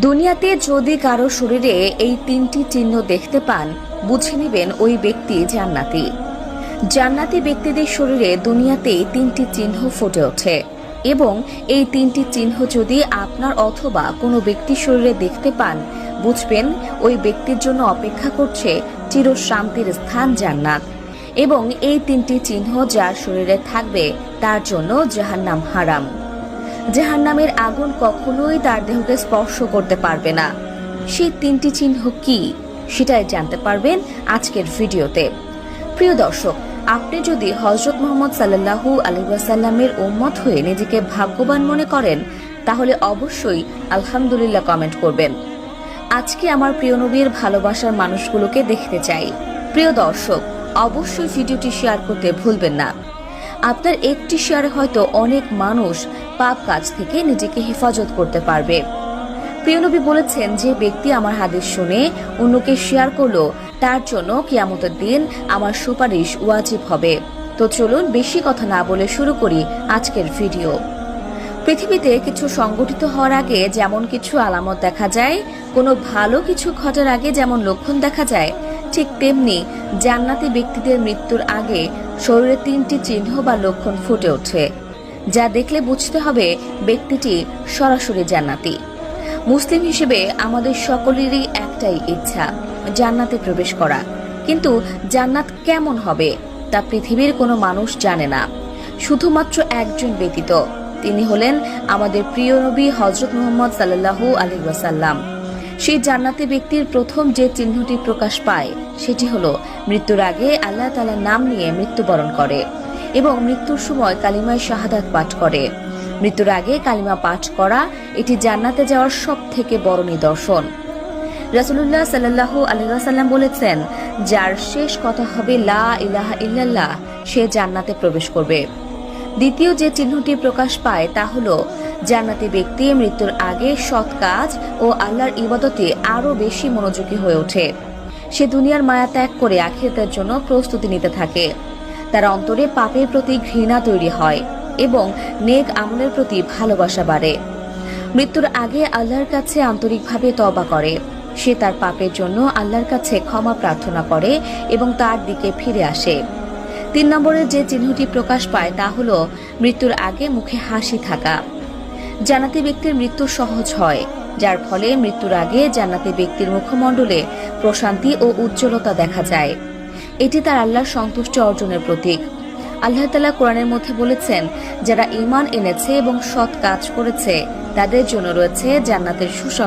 দুনিয়াতে যদি কারো শরীরে এই তিনটি চিহ্ন দেখতে পান, বুঝে নেবেন ওই ব্যক্তি জান্নাতি। জান্নাতি ব্যক্তিদের শরীরে দুনিয়াতেই তিনটি চিহ্ন ফুটে ওঠে এবং এই তিনটি চিহ্ন যদি আপনার অথবা কোনো ব্যক্তির শরীরে দেখতে পান, বুঝবেন ওই ব্যক্তির জন্য অপেক্ষা করছে চিরশান্তির স্থান জান্নাত। এবং এই তিনটি চিহ্ন যার শরীরে থাকবে তার জন্য জাহান্নাম হারাম। জাহান্নামের আগুন কখনোই তার দেহকে স্পর্শ করতে পারবে না। সেই তিনটি চিহ্ন কি, সেটাই জানতে পারবেন আজকের ভিডিওতে। প্রিয় দর্শক, আপনি যদি হযরত মুহাম্মদ সাল্লাল্লাহু আলাইহি ওয়াসাল্লামের উম্মত হয়ে নিজেকে ভাগ্যবান মনে করেন, তাহলে অবশ্যই আলহামদুলিল্লাহ কমেন্ট করবেন। আজকে আমার প্রিয় নবীর ভালোবাসার মানুষগুলোকে দেখতে চাই। প্রিয় দর্শক, অবশ্যই ভিডিওটি শেয়ার করতে ভুলবেন না। আপনার একটি শেয়ারে হয়তো অনেক মানুষ পাপ কাজ থেকে নিজেকে হেফাজত করতে পারবে। প্রিয় নবী বলেছেন, যে ব্যক্তি আমার হাদিস শুনে অন্যকে শেয়ার করলো, তার জন্য কিয়ামতের দিন আমার সুপারিশ ওয়াজিব হবে। তো চলুন বেশি কথা না বলে শুরু করি আজকের ভিডিও। পৃথিবীতে কিছু সংগঠিত হওয়ার আগে যেমন কিছু আলামত দেখা যায়, কোনো ভালো কিছু ঘটার আগে যেমন লক্ষণ দেখা যায়, ঠিক তেমনি জান্নাতি ব্যক্তিদের মৃত্যুর আগে শরীরে তিনটি চিহ্ন বা লক্ষণ ফুটে ওঠে, যা দেখলে বুঝতে হবে ব্যক্তিটি সরাসরি জান্নাতি। মুসলিম হিসেবে আমাদের সকলেরই একটাই ইচ্ছা, জান্নাতে প্রবেশ করা। কিন্তু জান্নাত কেমন হবে তা পৃথিবীর কোনো মানুষ জানে না, শুধুমাত্র একজন ব্যতীত। তিনি হলেন আমাদের প্রিয় নবী হযরত মুহাম্মদ সাল্লাল্লাহু আলাইহি ওয়াসাল্লাম। সেই জান্নাতি ব্যক্তির প্রথম যে চিহ্নটি প্রকাশ পায়, সেটি হলো মৃত্যুর আগে আল্লাহ তাআলার নাম নিয়ে মৃত্যুবরণ করে এবং মৃত্যুর সময় কালিমায়ে শাহাদাত পাঠ করে। মৃত্যুর আগে কালিমা পাঠ করা এটি জান্নাতে যাওয়ার সবথেকে বড় নিদর্শন। রাসূলুল্লাহ সাল্লাল্লাহু আলাইহি ওয়াসাল্লাম বলেছেন, যার শেষ কথা হবে লা ইলাহা ইল্লাল্লাহ, সে জান্নাতে প্রবেশ করবে। দ্বিতীয় যে চিহ্নটি প্রকাশ পায় তা হলো জান্নাতি ব্যক্তি মৃত্যুর আগে সৎ কাজ ও আল্লাহর ইবাদতে আরো বেশি মনোযোগী হয়ে ওঠে। সে দুনিয়ার মায়া ত্যাগ করে আখিরাতের জন্য প্রস্তুতি নিতে থাকে। তার অন্তরে পাপের প্রতি ঘৃণা তৈরি হয় এবং নেক আমলের প্রতি ভালোবাসা বাড়ে। মৃত্যুর আগে আল্লাহর কাছে আন্তরিকভাবে তওবা করে। সে তার পাপের জন্য আল্লাহর কাছে ক্ষমা প্রার্থনা করে এবং তার দিকে ফিরে আসে। 3 নম্বরের যে চিহ্নটি প্রকাশ পায় তা হলো মৃত্যুর আগে মুখে হাসি থাকা। জান্নাতি ব্যক্তির মৃত্যু সহজ হয়, যার ফলে মৃত্যুর আগে জান্নাতি ব্যক্তির মুখমণ্ডলে প্রশান্তি ও উজ্জ্বলতা দেখা যায়। এটি তার আল্লাহর সন্তুষ্টি অর্জনের প্রতীক। আল্লাহ তাআলা কোরআনের মধ্যে বলেছেন, যারা ঈমান এনেছে এবং সৎ কাজ করেছে তাদের জন্য রয়েছে জান্নাতের সুসংবাদ।